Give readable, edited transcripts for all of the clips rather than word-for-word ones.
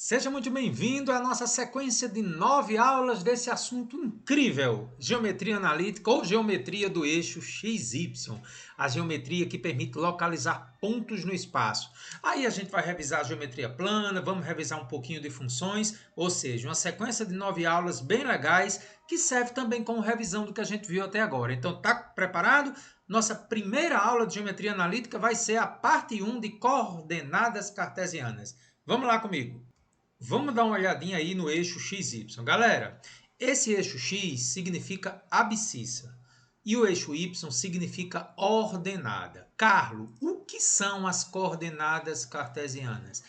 Seja muito bem-vindo à nossa sequência de 9 aulas desse assunto incrível, geometria analítica ou geometria do eixo XY, a geometria que permite localizar pontos no espaço. Aí a gente vai revisar a geometria plana, vamos revisar um pouquinho de funções, ou seja, uma sequência de 9 aulas bem legais que serve também como revisão do que a gente viu até agora. Então, tá preparado? Nossa primeira aula de geometria analítica vai ser a parte 1 de coordenadas cartesianas. Vamos lá comigo. Vamos dar uma olhadinha aí no eixo XY. Galera, esse eixo X significa abscissa e o eixo Y significa ordenada. Carlos, o que são as coordenadas cartesianas?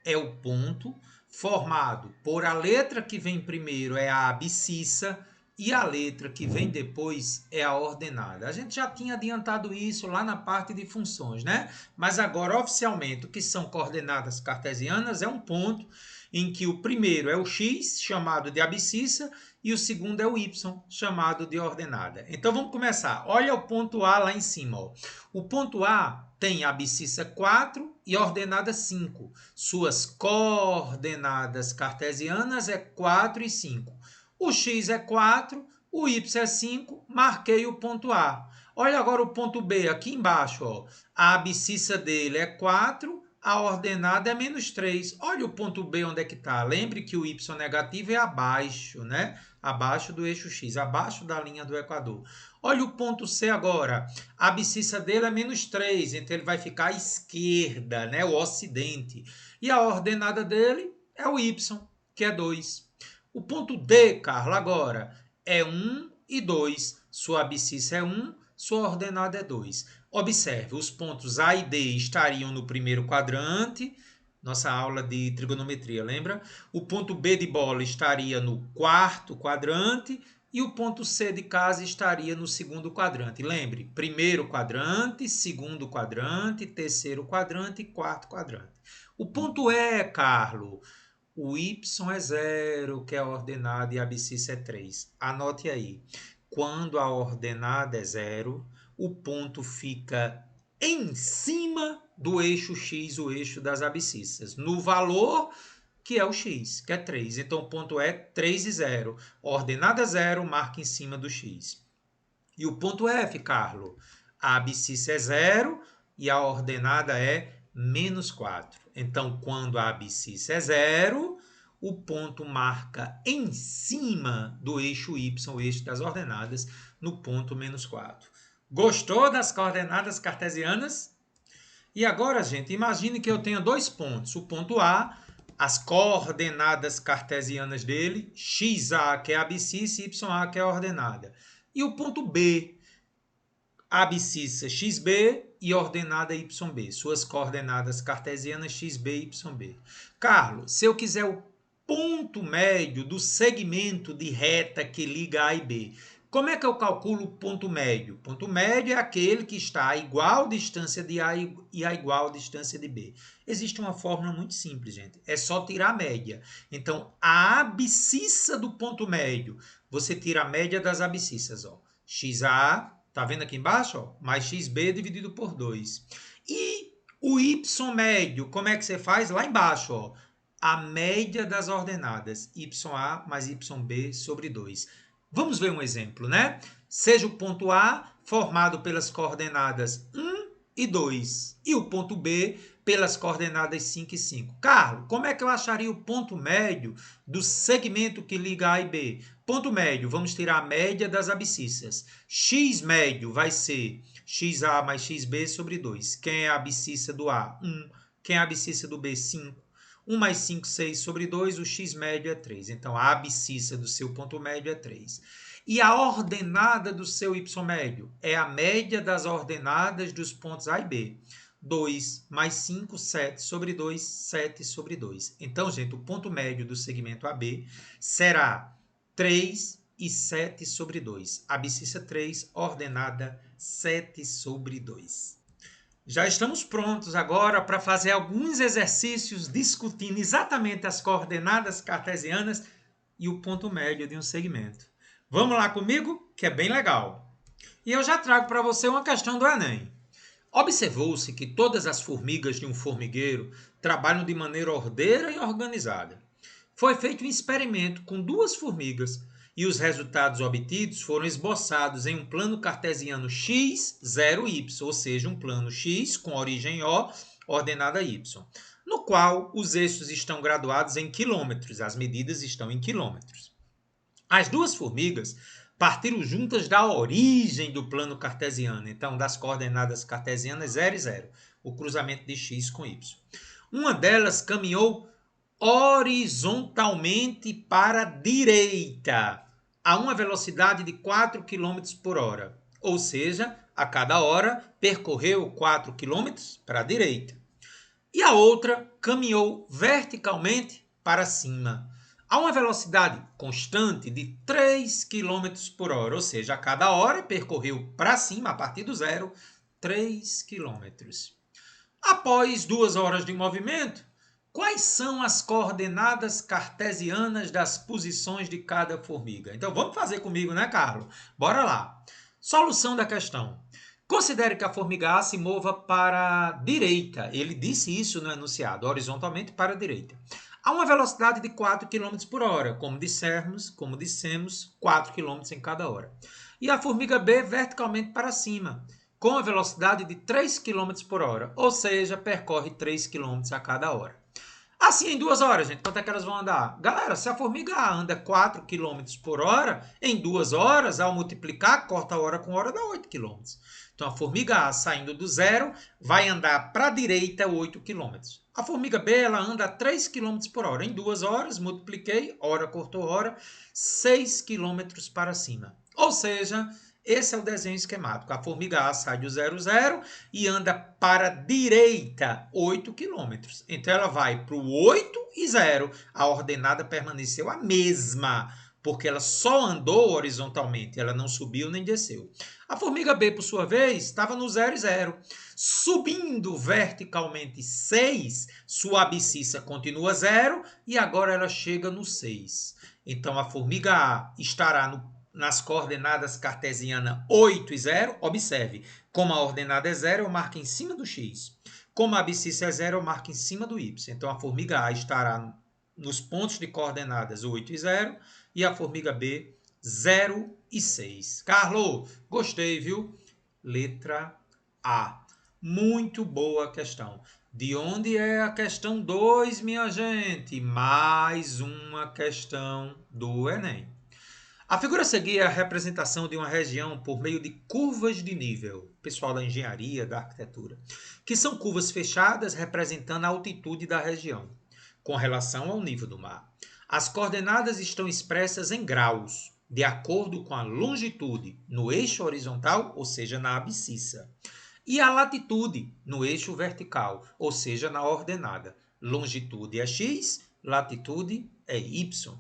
É o ponto formado por a letra que vem primeiro é a abscissa e a letra que vem depois é a ordenada. A gente já tinha adiantado isso lá na parte de funções, né? Mas agora, oficialmente, o que são coordenadas cartesianas é um ponto em que o primeiro é o x, chamado de abscissa, e o segundo é o y, chamado de ordenada. Então vamos começar. Olha o ponto A lá em cima. Ó. O ponto A tem abscissa 4 e ordenada 5. Suas coordenadas cartesianas é 4 e 5. O x é 4, o y é 5, marquei o ponto A. Olha agora o ponto B aqui embaixo. Ó. A abscissa dele é 4, a ordenada é menos 3. Olha o ponto B onde é que está. Lembre que o y negativo é abaixo, né? Abaixo do eixo x, abaixo da linha do equador. Olha o ponto C agora. A abscissa dele é menos 3, então ele vai ficar à esquerda, né? O ocidente. E a ordenada dele é o y, que é 2. O ponto D, Carlos, agora é 1 e 2. Sua abscissa é 1, sua ordenada é 2. Observe, os pontos A e D estariam no primeiro quadrante, nossa aula de trigonometria, lembra? O ponto B de bola estaria no quarto quadrante e o ponto C de casa estaria no segundo quadrante. Lembre, primeiro quadrante, segundo quadrante, terceiro quadrante e quarto quadrante. O ponto E, Carlos, o y é 0, que é a ordenada, e a abscissa é 3. Anote aí. Quando a ordenada é 0, o ponto fica em cima do eixo x, o eixo das abscissas, no valor que é o x, que é 3. Então, o ponto é 3 e 0. Ordenada 0, marca em cima do x. E o ponto F, Carlos? A abscissa é 0 e a ordenada é menos 4. Então, quando a abscissa é 0, o ponto marca em cima do eixo y, o eixo das ordenadas, no ponto menos 4. Gostou das coordenadas cartesianas? E agora, gente, imagine que eu tenha dois pontos. O ponto A, as coordenadas cartesianas dele, xa, que é a abscissa, e ya, que é a ordenada. E o ponto B, abscissa xb e ordenada yb. Suas coordenadas cartesianas xb e yb. Carlos, se eu quiser o ponto médio do segmento de reta que liga A e B, como é que eu calculo o ponto médio? O ponto médio é aquele que está a igual distância de A e a igual distância de B. Existe uma fórmula muito simples, gente. É só tirar a média. Então, a abscissa do ponto médio, você tira a média das abscissas. Ó. XA, tá vendo aqui embaixo? Ó, mais XB dividido por 2. E o Y médio, como é que você faz? Lá embaixo, ó. A média das ordenadas, YA mais YB sobre 2. Vamos ver um exemplo, né? Seja o ponto A formado pelas coordenadas 1 e 2 e o ponto B pelas coordenadas 5 e 5. Carlos, como é que eu acharia o ponto médio do segmento que liga A e B? Ponto médio, vamos tirar a média das abscissas. X médio vai ser XA mais XB sobre 2. Quem é a abscissa do A? 1. Quem é a abscissa do B? 5. 1 mais 5, 6 sobre 2, o x médio é 3. Então, a abscissa do seu ponto médio é 3. E a ordenada do seu y médio é a média das ordenadas dos pontos A e B. 2 mais 5, 7 sobre 2, 7 sobre 2. Então, gente, o ponto médio do segmento AB será 3 e 7 sobre 2. Abscissa 3, ordenada 7 sobre 2. Já estamos prontos agora para fazer alguns exercícios discutindo exatamente as coordenadas cartesianas e o ponto médio de um segmento. Vamos lá comigo, que é bem legal. E eu já trago para você uma questão do Enem. Observou-se que todas as formigas de um formigueiro trabalham de maneira ordeira e organizada. Foi feito um experimento com 2 formigas e os resultados obtidos foram esboçados em um plano cartesiano x, 0, y, ou seja, um plano x com origem O, ordenada y, no qual os eixos estão graduados em quilômetros, as medidas estão em quilômetros. As 2 formigas partiram juntas da origem do plano cartesiano, então das coordenadas cartesianas 0 e 0, o cruzamento de x com y. Uma delas caminhou horizontalmente para a direita, a uma velocidade de 4 km por hora, ou seja, a cada hora percorreu 4 km para a direita. E a outra caminhou verticalmente para cima, a uma velocidade constante de 3 km por hora, ou seja, a cada hora percorreu para cima, a partir do zero, 3 km. Após 2 horas de movimento, quais são as coordenadas cartesianas das posições de cada formiga? Então vamos fazer comigo, né, Carlos? Bora lá. Solução da questão. Considere que a formiga A se mova para a direita. Ele disse isso no enunciado, horizontalmente para a direita. A uma velocidade de 4 km por hora, como dissemos, 4 km em cada hora. E a formiga B verticalmente para cima, com a velocidade de 3 km por hora, ou seja, percorre 3 km a cada hora. Assim, em 2 horas, gente, quanto é que elas vão andar? Galera, se a formiga A anda 4 km por hora, em 2 horas, ao multiplicar, corta a hora com hora, dá 8 km. Então, a formiga A, saindo do zero, vai andar para a direita 8 km. A formiga B, ela anda 3 km por hora. Em 2 horas, multipliquei, hora cortou hora, 6 km para cima. Ou seja, esse é o desenho esquemático. A formiga A sai do 0, 0 e anda para a direita 8 km. Então, ela vai para o 8 e 0. A ordenada permaneceu a mesma, porque ela só andou horizontalmente, ela não subiu nem desceu. A formiga B, por sua vez, estava no 0 e 0. Subindo verticalmente 6, sua abscissa continua 0 e agora ela chega no 6. Então, a formiga A estará nas coordenadas cartesianas 8 e 0. Observe, como a ordenada é 0, eu marco em cima do x. Como a abscissa é 0, eu marco em cima do y. Então, a formiga A estará nos pontos de coordenadas 8 e 0 e a formiga B 0 e 6. Carlos, gostei, viu? Letra A. Muito boa questão. De onde é a questão 2, minha gente? Mais uma questão do Enem. A figura a seguir é a representação de uma região por meio de curvas de nível, pessoal da engenharia, da arquitetura, que são curvas fechadas representando a altitude da região, com relação ao nível do mar. As coordenadas estão expressas em graus, de acordo com a longitude no eixo horizontal, ou seja, na abscissa, e a latitude no eixo vertical, ou seja, na ordenada. Longitude é x, latitude é y.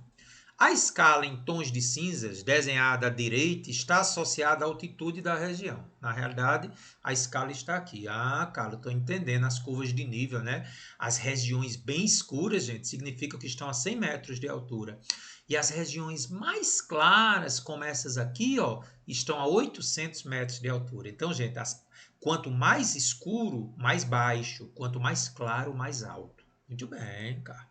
A escala em tons de cinzas, desenhada à direita, está associada à altitude da região. Na realidade, a escala está aqui. Ah, cara, estou entendendo as curvas de nível, né? As regiões bem escuras, gente, significa que estão a 100 metros de altura. E as regiões mais claras, como essas aqui, ó, estão a 800 metros de altura. Então, gente, quanto mais escuro, mais baixo. Quanto mais claro, mais alto. Muito bem, cara.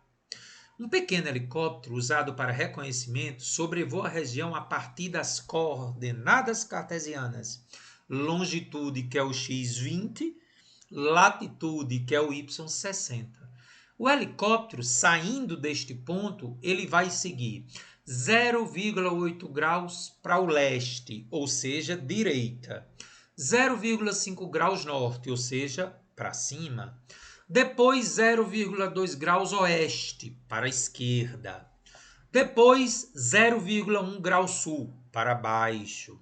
Um pequeno helicóptero usado para reconhecimento sobrevoa a região a partir das coordenadas cartesianas. Longitude, que é o x 20, latitude, que é o y 60. O helicóptero, saindo deste ponto, ele vai seguir 0,8 graus para o leste, ou seja, direita. 0,5 graus norte, ou seja, para cima. Depois 0,2 graus oeste, para a esquerda. Depois 0,1 graus sul, para baixo.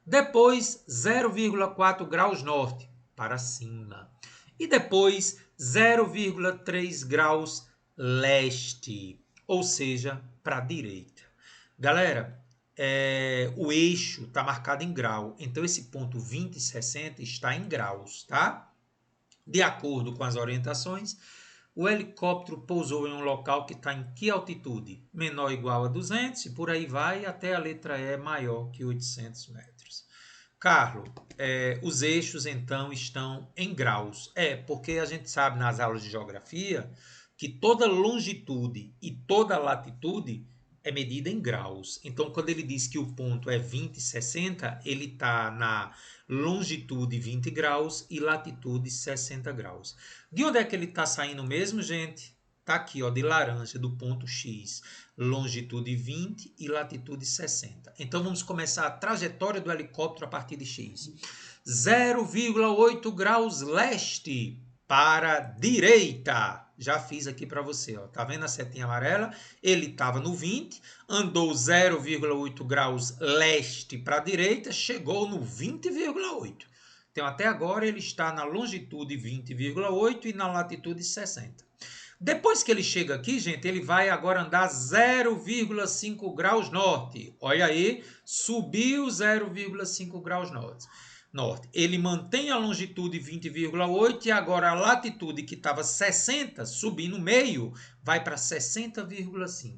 Depois 0,4 graus norte, para cima. E depois 0,3 graus leste, ou seja, para a direita. Galera, o eixo está marcado em grau, então esse ponto 20 e 60 está em graus, tá? De acordo com as orientações, o helicóptero pousou em um local que está em que altitude? Menor ou igual a 200 e por aí vai até a letra E maior que 800 metros. Carlos, os eixos então estão em graus. Porque a gente sabe nas aulas de geografia que toda longitude e toda latitude é medida em graus. Então, quando ele diz que o ponto é 20 e 60, ele está na longitude 20 graus e latitude 60 graus. De onde é que ele está saindo mesmo, gente? Está aqui, ó, de laranja, do ponto X, longitude 20 e latitude 60. Então, vamos começar a trajetória do helicóptero a partir de X. 0,8 graus leste para direita. Já fiz aqui para você, ó. Tá vendo a setinha amarela? Ele estava no 20, andou 0,8 graus leste para direita, chegou no 20,8. Então, até agora, ele está na longitude 20,8 e na latitude 60. Depois que ele chega aqui, gente, ele vai agora andar 0,5 graus norte. Olha aí, subiu 0,5 graus norte. Ele mantém a longitude 20,8 e agora a latitude que estava 60, subir no meio, vai para 60,5.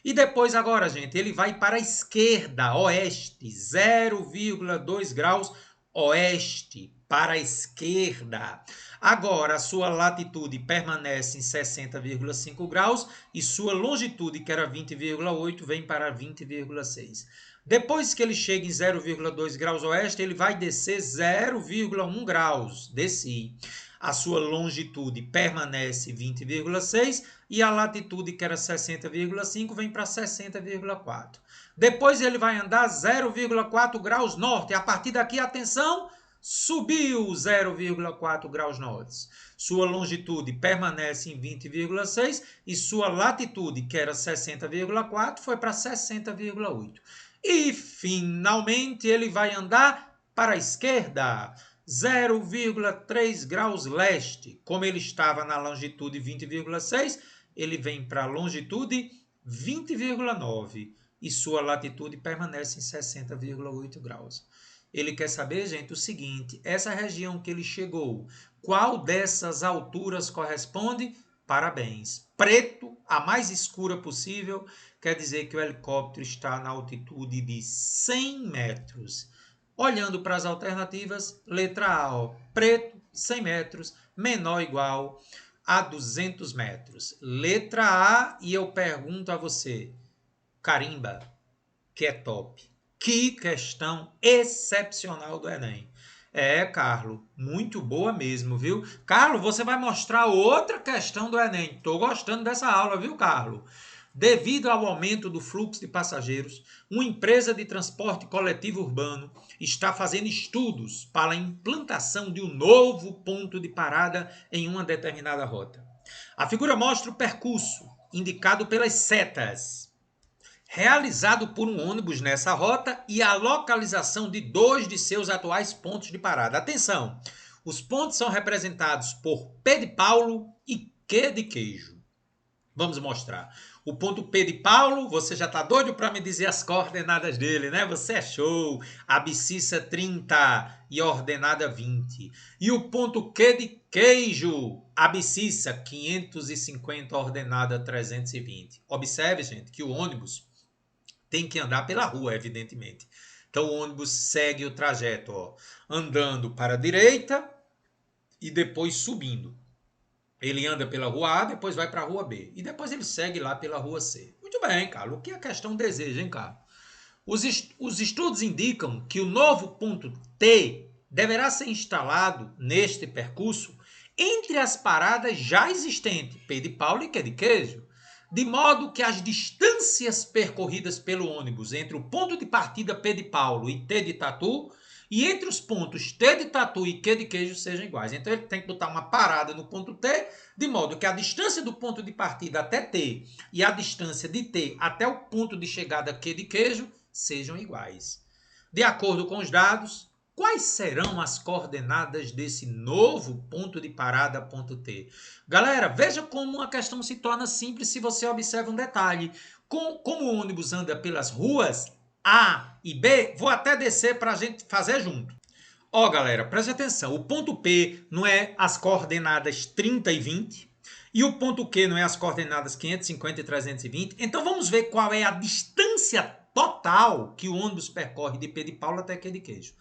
E depois agora, gente, ele vai para a esquerda, oeste, 0,2 graus oeste, para a esquerda. Agora, a sua latitude permanece em 60,5 graus e sua longitude, que era 20,8, vem para 20,6. Depois que ele chega em 0,2 graus oeste, ele vai descer 0,1 graus. Desci. A sua longitude permanece 20,6 e a latitude, que era 60,5, vem para 60,4. Depois ele vai andar 0,4 graus norte. A partir daqui, atenção, subiu 0,4 graus norte. Sua longitude permanece em 20,6 e sua latitude, que era 60,4, foi para 60,8. E, finalmente, ele vai andar para a esquerda, 0,3 graus leste. Como ele estava na longitude 20,6, ele vem para a longitude 20,9 e sua latitude permanece em 60,8 graus. Ele quer saber, gente, o seguinte: essa região que ele chegou, qual dessas alturas corresponde? Parabéns. Preto, a mais escura possível, quer dizer que o helicóptero está na altitude de 100 metros. Olhando para as alternativas, letra A, ó, preto, 100 metros, menor ou igual a 200 metros. Letra A, e eu pergunto a você, carimba, que é top. Que questão excepcional do Enem. Carlos, muito boa mesmo, viu? Carlos, você vai mostrar outra questão do Enem. Estou gostando dessa aula, viu, Carlos? Devido ao aumento do fluxo de passageiros, uma empresa de transporte coletivo urbano está fazendo estudos para a implantação de um novo ponto de parada em uma determinada rota. A figura mostra o percurso indicado pelas setas, realizado por um ônibus nessa rota e a localização de 2 de seus atuais pontos de parada. Atenção, os pontos são representados por P de Paulo e Q de queijo. Vamos mostrar. O ponto P de Paulo, você já está doido para me dizer as coordenadas dele, né? Você é show. Abscissa 30 e ordenada 20. E o ponto Q de queijo, abscissa 550, ordenada 320. Observe, gente, que o ônibus tem que andar pela rua, evidentemente. Então, o ônibus segue o trajeto, ó, andando para a direita e depois subindo. Ele anda pela rua A, depois vai para a rua B. E depois ele segue lá pela rua C. Muito bem, Carlos. O que a questão deseja, hein, Carlos? Os estudos indicam que o novo ponto T deverá ser instalado neste percurso entre as paradas já existentes, P de Paulo e Q de queijo, de modo que as distâncias percorridas pelo ônibus entre o ponto de partida P de Paulo e T de Tatu e entre os pontos T de Tatu e Q de queijo sejam iguais. Então ele tem que botar uma parada no ponto T, de modo que a distância do ponto de partida até T e a distância de T até o ponto de chegada Q de queijo sejam iguais. De acordo com os dados, quais serão as coordenadas desse novo ponto de parada, ponto T? Galera, veja como a questão se torna simples se você observa um detalhe. Como o ônibus anda pelas ruas A e B, vou até descer para a gente fazer junto. Ó, galera, preste atenção. O ponto P não é as coordenadas 30 e 20. E o ponto Q não é as coordenadas 550 e 320. Então, vamos ver qual é a distância total que o ônibus percorre de P de Paula até Q de Queijo.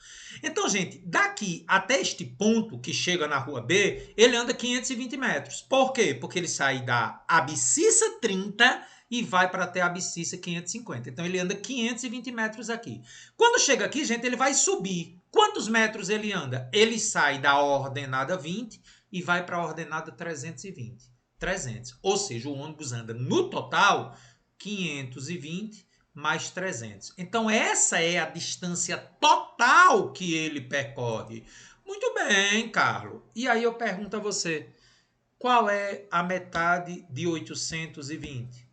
Então, gente, daqui até este ponto que chega na rua B, ele anda 520 metros. Por quê? Porque ele sai da Abscissa 30 e vai para até a Abscissa 550. Então, ele anda 520 metros aqui. Quando chega aqui, gente, ele vai subir. Quantos metros ele anda? Ele sai da ordenada 20 e vai para a ordenada 320. 300. Ou seja, o ônibus anda no total 520 mais 300. Então, essa é a distância total que ele percorre. Muito bem, Carlos. E aí eu pergunto a você, qual é a metade de 820?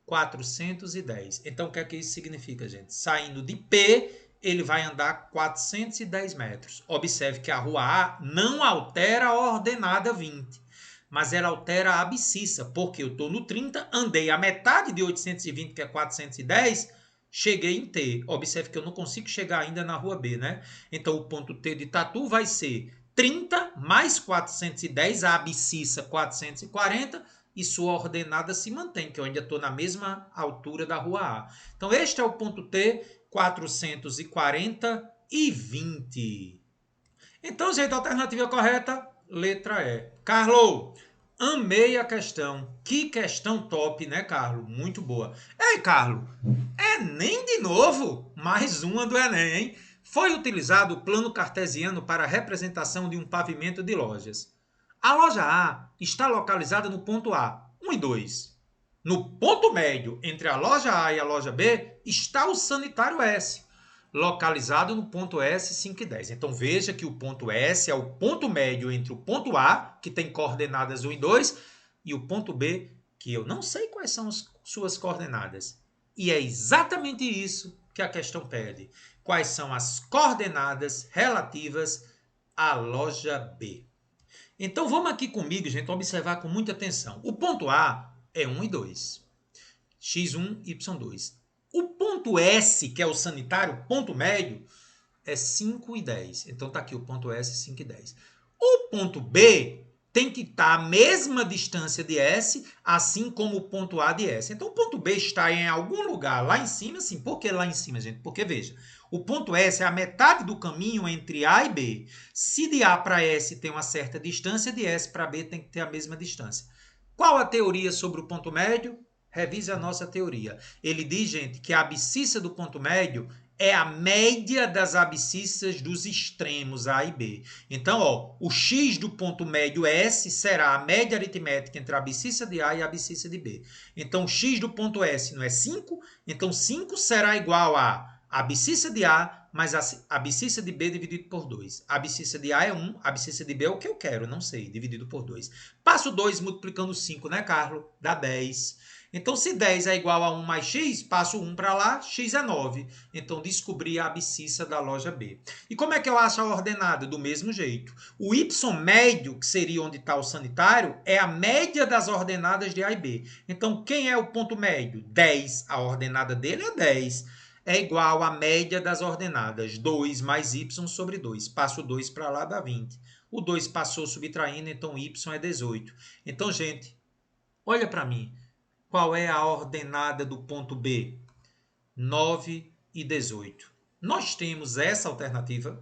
410. Então, o que é que isso significa, gente? Saindo de P, ele vai andar 410 metros. Observe que a rua A não altera a ordenada 20. Mas ela altera a abscissa, porque eu estou no 30, andei a metade de 820, que é 410, cheguei em T. Observe que eu não consigo chegar ainda na rua B, né? Então, o ponto T de Tatu vai ser 30 mais 410, a abscissa 440, e sua ordenada se mantém, que eu ainda estou na mesma altura da rua A. Então, este é o ponto T, 440 e 20. Então, gente, a alternativa correta, letra E. Carlos, amei a questão. Que questão top, né, Carlos? Muito boa. Ei, Carlos, Enem de novo? Mais uma do Enem, hein? Foi utilizado o plano cartesiano para a representação de um pavimento de lojas. A loja A está localizada no ponto A, 1 e 2. No ponto médio entre a loja A e a loja B está o sanitário S, localizado no ponto S, 5 e 10. Então, veja que o ponto S é o ponto médio entre o ponto A, que tem coordenadas 1 e 2, e o ponto B, que eu não sei quais são as suas coordenadas. E é exatamente isso que a questão pede. Quais são as coordenadas relativas à loja B? Então, vamos aqui comigo, gente, observar com muita atenção. O ponto A é 1 e 2. X1, Y2. O ponto S, que é o sanitário, ponto médio, é 5 e 10. Então, está aqui o ponto S, 5 e 10. O ponto B tem que estar a mesma distância de S, assim como o ponto A de S. Então, o ponto B está em algum lugar lá em cima. Sim, por que lá em cima, gente? Porque, veja, o ponto S é a metade do caminho entre A e B. Se de A para S tem uma certa distância, de S para B tem que ter a mesma distância. Qual a teoria sobre o ponto médio? Revise a nossa teoria. Ele diz, gente, que a abscissa do ponto médio é a média das abscissas dos extremos A e B. Então, ó, o x do ponto médio S será a média aritmética entre a abscissa de A e a abscissa de B. Então, o x do ponto S não é 5, então 5 será igual a abscissa de A mais a abscissa de B dividido por 2. A abscissa de A é 1, a abscissa de B é o que eu quero, não sei, dividido por 2. Passo 2 multiplicando 5, né, Carlos? Dá 10. Então, se 10 é igual a 1 mais x, passo 1 para lá, x é 9. Então, descobri a abscissa da loja B. E como é que eu acho a ordenada? Do mesmo jeito. O y médio, que seria onde está o sanitário, é a média das ordenadas de A e B. Então, quem é o ponto médio? 10. A ordenada dele é 10. É igual à média das ordenadas. 2 mais y sobre 2. Passo 2 para lá, dá 20. O 2 passou subtraindo, então y é 18. Então, gente, olha para mim. Qual é a ordenada do ponto B? 9 e 18. Nós temos essa alternativa.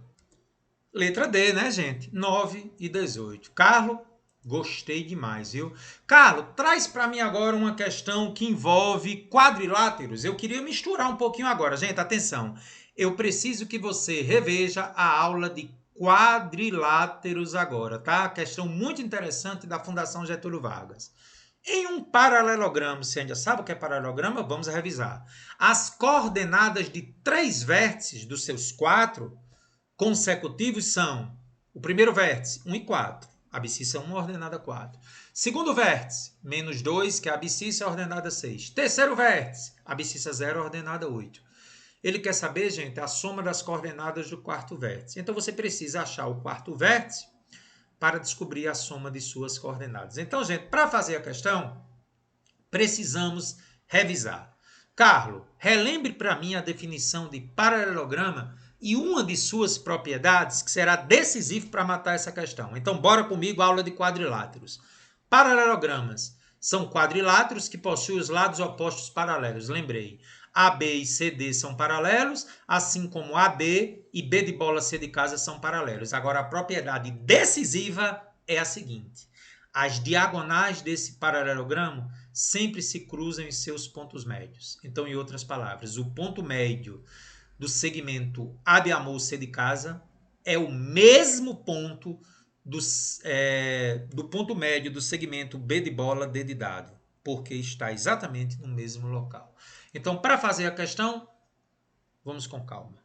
Letra D, né, gente? 9 e 18. Carlos, gostei demais, viu? Carlos, traz para mim agora uma questão que envolve quadriláteros. Eu queria misturar um pouquinho agora. Gente, atenção. Eu preciso que você reveja a aula de quadriláteros agora, tá? Questão muito interessante da Fundação Getúlio Vargas. Em um paralelogramo, você ainda sabe o que é paralelogramo? Vamos revisar. As coordenadas de 3 vértices dos seus 4 consecutivos são: o primeiro vértice, 1 e 4. Abscissa 1, ordenada 4. Segundo vértice, menos 2, que é a abscissa, ordenada 6. Terceiro vértice, abscissa 0, ordenada 8. Ele quer saber, gente, a soma das coordenadas do quarto vértice. Então, você precisa achar o quarto vértice para descobrir a soma de suas coordenadas. Então, gente, para fazer a questão, precisamos revisar. Carlos, relembre para mim a definição de paralelograma e uma de suas propriedades que será decisivo para matar essa questão. Então, bora comigo, aula de quadriláteros. Paralelogramas são quadriláteros que possuem os lados opostos paralelos. Lembrei. AB e CD são paralelos, assim como AB e B de bola C de casa são paralelos. Agora, a propriedade decisiva é a seguinte: as diagonais desse paralelogramo sempre se cruzam em seus pontos médios. Então, em outras palavras, o ponto médio do segmento A de amor C de casa é o mesmo ponto do ponto médio do segmento B de bola D de dado, porque está exatamente no mesmo local. Então, para fazer a questão, vamos com calma.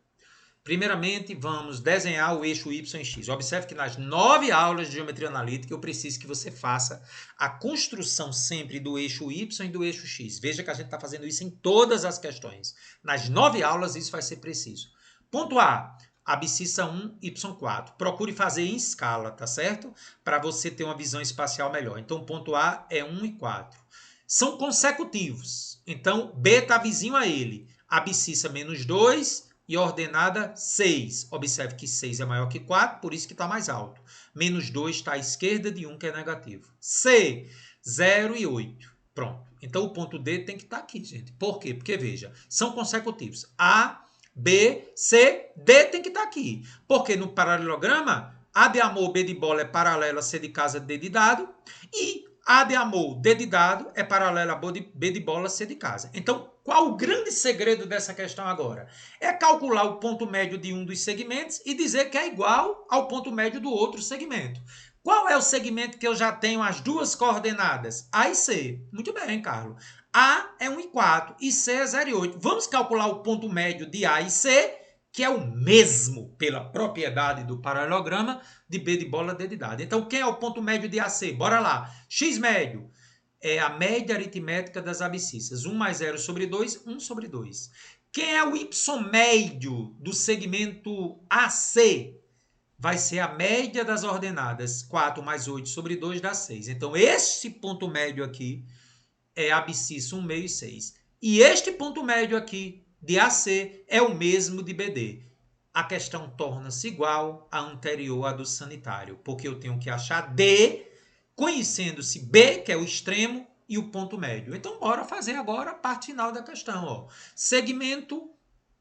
Primeiramente, vamos desenhar o eixo Y e X. Observe que nas 9 aulas de geometria analítica eu preciso que você faça a construção sempre do eixo Y e do eixo X. Veja que a gente está fazendo isso em todas as questões. Nas 9 aulas isso vai ser preciso. Ponto A, abscissa 1, Y4. Procure fazer em escala, tá certo? Para você ter uma visão espacial melhor. Então, ponto A é 1 e 4. São consecutivos. Então, B está vizinho a ele. Abscissa menos 2 e ordenada 6. Observe que 6 é maior que 4, por isso que está mais alto. Menos 2 está à esquerda de 1, que é negativo. C, 0 e 8. Pronto. Então, o ponto D tem que estar aqui, gente. Por quê? Porque, veja, são consecutivos. A, B, C, D tem que estar aqui. Porque no paralelograma, A de amor, B de bola é paralela a C de casa, D de dado. E A de amor, D de dado é paralela a B de bola, C de casa. Então, qual o grande segredo dessa questão agora? É calcular o ponto médio de um dos segmentos e dizer que é igual ao ponto médio do outro segmento. Qual é o segmento que eu já tenho as duas coordenadas? A e C. Muito bem, Carlos. A é 1 e 4 e C é 0 e 8. Vamos calcular o ponto médio de A e C, que é o mesmo, pela propriedade do paralelograma, de B de bola, D de dado. Então, quem é o ponto médio de AC? Bora lá. X médio é a média aritmética das abscissas. 1 mais 0 sobre 2, 1 sobre 2. Quem é o Y médio do segmento AC? Vai ser a média das ordenadas. 4 mais 8 sobre 2 dá 6. Então, este ponto médio aqui é a abscissa 1 meio e 6. E este ponto médio aqui de AC é o mesmo de BD. A questão torna-se igual à anterior, à do sanitário, porque eu tenho que achar D, conhecendo-se B, que é o extremo, e o ponto médio. Então, bora fazer agora a parte final da questão. Ó. Segmento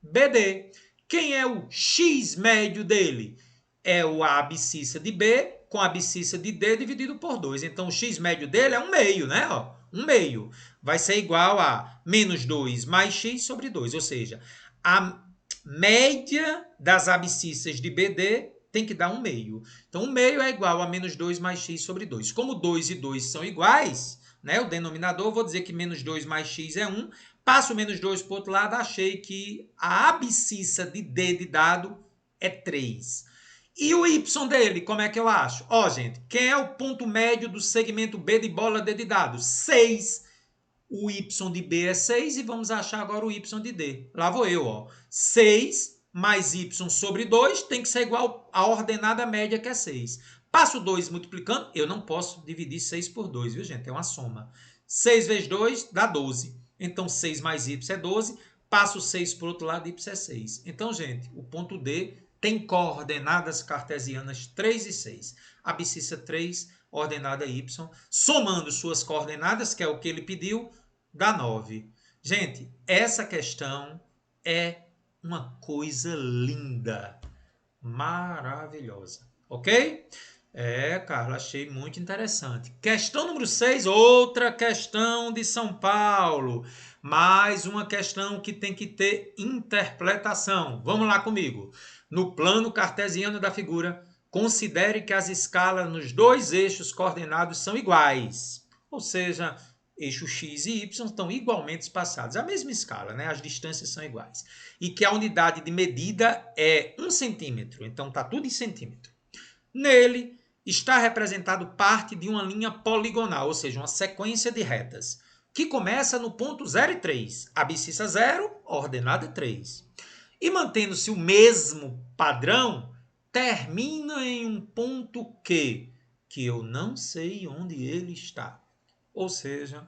BD. Quem é o X médio dele? É a abscissa de B com a abscissa de D dividido por 2. Então, o X médio dele é 1 meio, né? Ó, 1 meio. Vai ser igual a menos 2 mais X sobre 2. Ou seja, a média das abscissas de BD tem que dar 1 meio. Então, 1 meio é igual a menos 2 mais X sobre 2. Como 2 e 2 são iguais, né? O denominador, vou dizer que menos 2 mais X é 1. Passo o menos 2 para o outro lado, achei que a abscissa de D de dado é 3. E o Y dele, como é que eu acho? Ó, gente, quem é o ponto médio do segmento B de bola D de dado? 6. O Y de B é 6 e vamos achar agora o Y de D. Lá vou eu, ó. 6 mais Y sobre 2 tem que ser igual à ordenada média, que é 6. Passo 2 multiplicando, eu não posso dividir 6 por 2, viu, gente? É uma soma. 6 vezes 2 dá 12. Então, 6 mais Y é 12. Passo 6 para o outro lado, Y é 6. Então, gente, o ponto D tem coordenadas cartesianas 3 e 6. Abscissa 3, ordenada Y. Somando suas coordenadas, que é o que ele pediu, dá 9. Gente, essa questão é uma coisa linda, maravilhosa, ok? Carla, achei muito interessante. Questão número 6, outra questão de São Paulo. Mais uma questão que tem que ter interpretação. Vamos lá comigo. No plano cartesiano da figura, considere que as escalas nos dois eixos coordenados são iguais. Ou seja, eixo X e Y estão igualmente espaçados. A mesma escala, né? As distâncias são iguais. E que a unidade de medida é 1 centímetro. Então, está tudo em centímetro. Nele, está representado parte de uma linha poligonal, ou seja, uma sequência de retas, que começa no ponto 0 e 3. Abscissa 0, ordenada 3. E mantendo-se o mesmo padrão, termina em um ponto Q, que eu não sei onde ele está. Ou seja,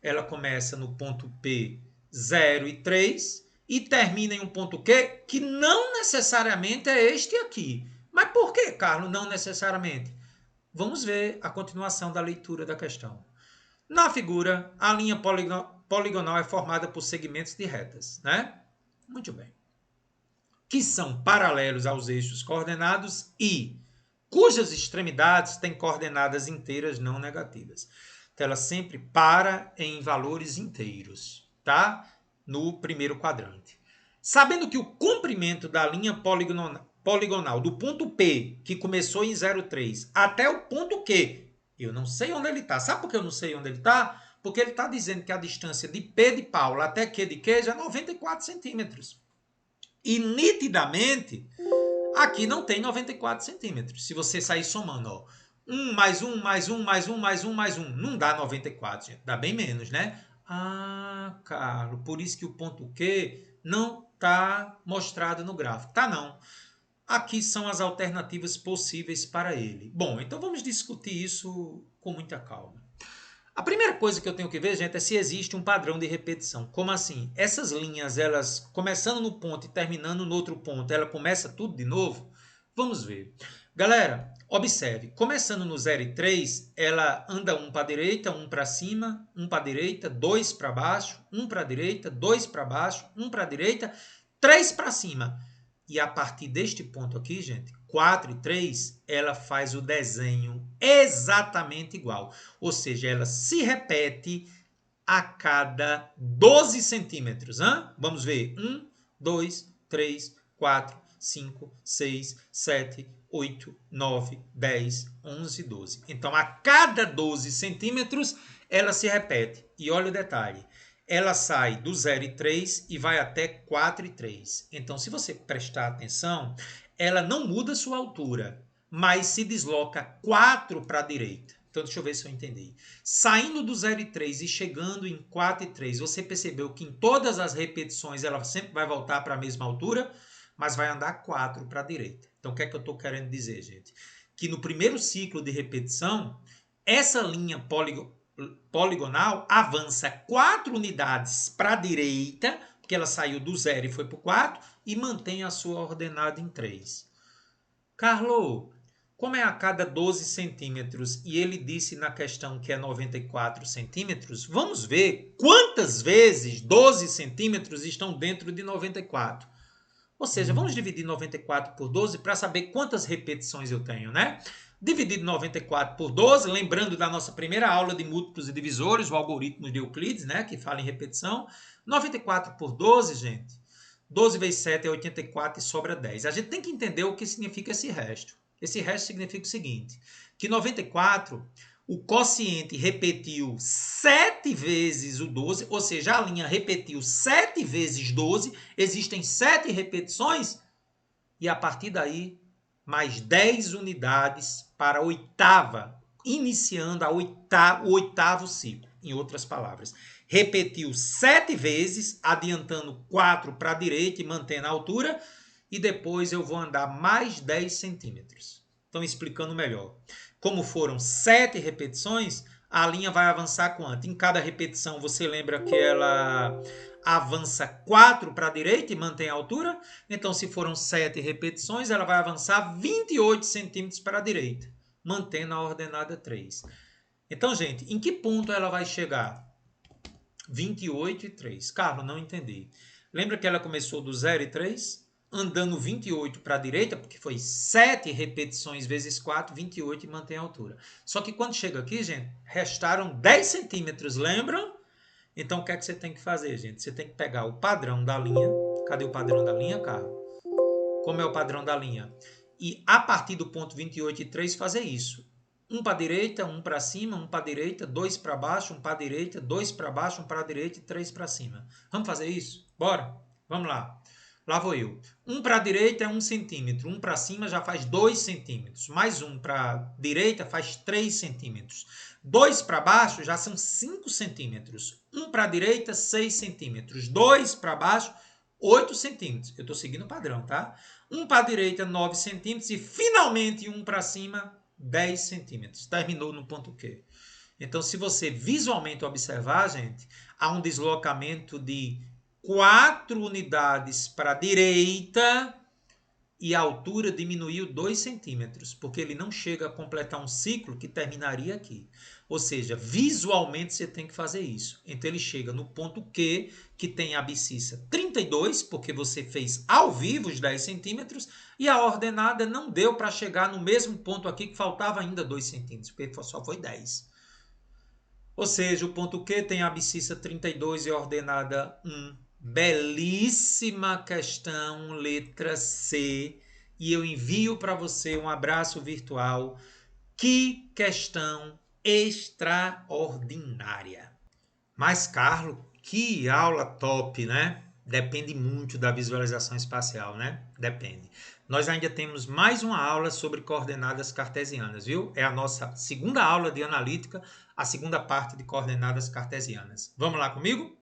ela começa no ponto P 0 e 3 e termina em um ponto Q que não necessariamente é este aqui. Mas por que, Carlos, não necessariamente? Vamos ver a continuação da leitura da questão. Na figura, a linha poligonal é formada por segmentos de retas, né? Muito bem. Que são paralelos aos eixos coordenados e cujas extremidades têm coordenadas inteiras não negativas. Então, ela sempre para em valores inteiros, tá? No primeiro quadrante. Sabendo que o comprimento da linha poligonal do ponto P, que começou em 0,3, até o ponto Q, eu não sei onde ele está. Sabe por que eu não sei onde ele está? Porque ele está dizendo que a distância de P de Paulo até Q de queijo é 94 centímetros. E nitidamente, aqui não tem 94 centímetros. Se você sair somando, ó, 1 mais 1 mais 1 mais 1 mais 1 mais 1, não dá 94, gente. Dá bem menos, né? Ah, Carlos, por isso que o ponto Q não está mostrado no gráfico. Tá, não. Aqui são as alternativas possíveis para ele. Bom, então vamos discutir isso com muita calma. A primeira coisa que eu tenho que ver, gente, é se existe um padrão de repetição. Como assim? Essas linhas, elas começando no ponto e terminando no outro ponto, ela começa tudo de novo? Vamos ver. Galera, observe. Começando no 0 e 3, ela anda um para a direita, um para cima, um para a direita, 2 para baixo, um para a direita, 2 para baixo, um para a direita, 3 para cima. E a partir deste ponto aqui, gente, 4 e 3, ela faz o desenho exatamente igual. Ou seja, ela se repete a cada 12 centímetros. Hein? Vamos ver. 1, 2, 3, 4, 5, 6, 7, 8, 9, 10, 11, 12. Então, a cada 12 centímetros, ela se repete. E olha o detalhe. Ela sai do 0 e 3 e vai até 4 e 3. Então, se você prestar atenção, ela não muda sua altura, mas se desloca 4 para a direita. Então, deixa eu ver se eu entendi. Saindo do 0 e 3 e chegando em 4 e 3, você percebeu que em todas as repetições ela sempre vai voltar para a mesma altura, mas vai andar 4 para a direita. Então, o que é que eu estou querendo dizer, gente? Que no primeiro ciclo de repetição, essa linha poligonal avança 4 unidades para a direita, porque ela saiu do 0 e foi para o 4, e mantém a sua ordenada em 3. Carlos, como é a cada 12 centímetros e ele disse na questão que é 94 centímetros, vamos ver quantas vezes 12 centímetros estão dentro de 94. Ou seja, vamos dividir 94 por 12 para saber quantas repetições eu tenho, né? Dividido 94 por 12, lembrando da nossa primeira aula de múltiplos e divisores, o algoritmo de Euclides, né, que fala em repetição. 94 por 12, gente, 12 vezes 7 é 84 e sobra 10. A gente tem que entender o que significa esse resto. Esse resto significa o seguinte, que 94, o quociente repetiu 7 vezes o 12, ou seja, a linha repetiu 7 vezes 12, existem 7 repetições, e a partir daí, mais 10 unidades para a oitava, iniciando o oitavo ciclo, em outras palavras. Repetiu 7 vezes, adiantando 4 para a direita e mantendo a altura, e depois eu vou andar mais 10 centímetros. Então, explicando melhor. Como foram 7 repetições, a linha vai avançar quanto? Em cada repetição, você lembra que ela avança 4 para a direita e mantém a altura? Então, se foram 7 repetições, ela vai avançar 28 centímetros para a direita, mantendo a ordenada 3. Então, gente, em que ponto ela vai chegar? 28 e 3. Carlos, não entendi. Lembra que ela começou do 0 e 3? Andando 28 para a direita, porque foi 7 repetições vezes 4, 28 e mantém a altura. Só que quando chega aqui, gente, restaram 10 centímetros, lembram? Então, o que é que você tem que fazer, gente? Você tem que pegar o padrão da linha. Cadê o padrão da linha, Carlos? Como é o padrão da linha? E a partir do ponto 28 e 3 fazer isso. 1 para a direita, 1 para cima, 1 para a direita, 2 para baixo, 1 para a direita, 2 para baixo, 1 para a direita e 3 para cima. Vamos fazer isso? Bora? Vamos lá. Lá vou eu. 1 para a direita é 1 centímetro. 1 para cima já faz 2 centímetros. Mais 1 para a direita faz 3 centímetros. 2 para baixo já são 5 centímetros. 1 para a direita, 6 centímetros. 2 para baixo, 8 centímetros. Eu estou seguindo o padrão, tá? 1 para a direita, 9 centímetros. E finalmente 1 para cima, 10 centímetros. Terminou no ponto Q. Então, se você visualmente observar, gente, há um deslocamento de 4 unidades para a direita e a altura diminuiu 2 centímetros, porque ele não chega a completar um ciclo que terminaria aqui. Ou seja, visualmente você tem que fazer isso. Então ele chega no ponto Q, que tem a abscissa 32, porque você fez ao vivo os 10 centímetros, e a ordenada não deu para chegar no mesmo ponto aqui, que faltava ainda 2 centímetros, porque só foi 10. Ou seja, o ponto Q tem a abscissa 32 e a ordenada 1. Belíssima questão, letra C. E eu envio para você um abraço virtual. Que questão extraordinária. Mas, Carlos, que aula top, né? Depende muito da visualização espacial, né? Depende. Nós ainda temos mais uma aula sobre coordenadas cartesianas, viu? É a nossa segunda aula de analítica, a segunda parte de coordenadas cartesianas. Vamos lá comigo?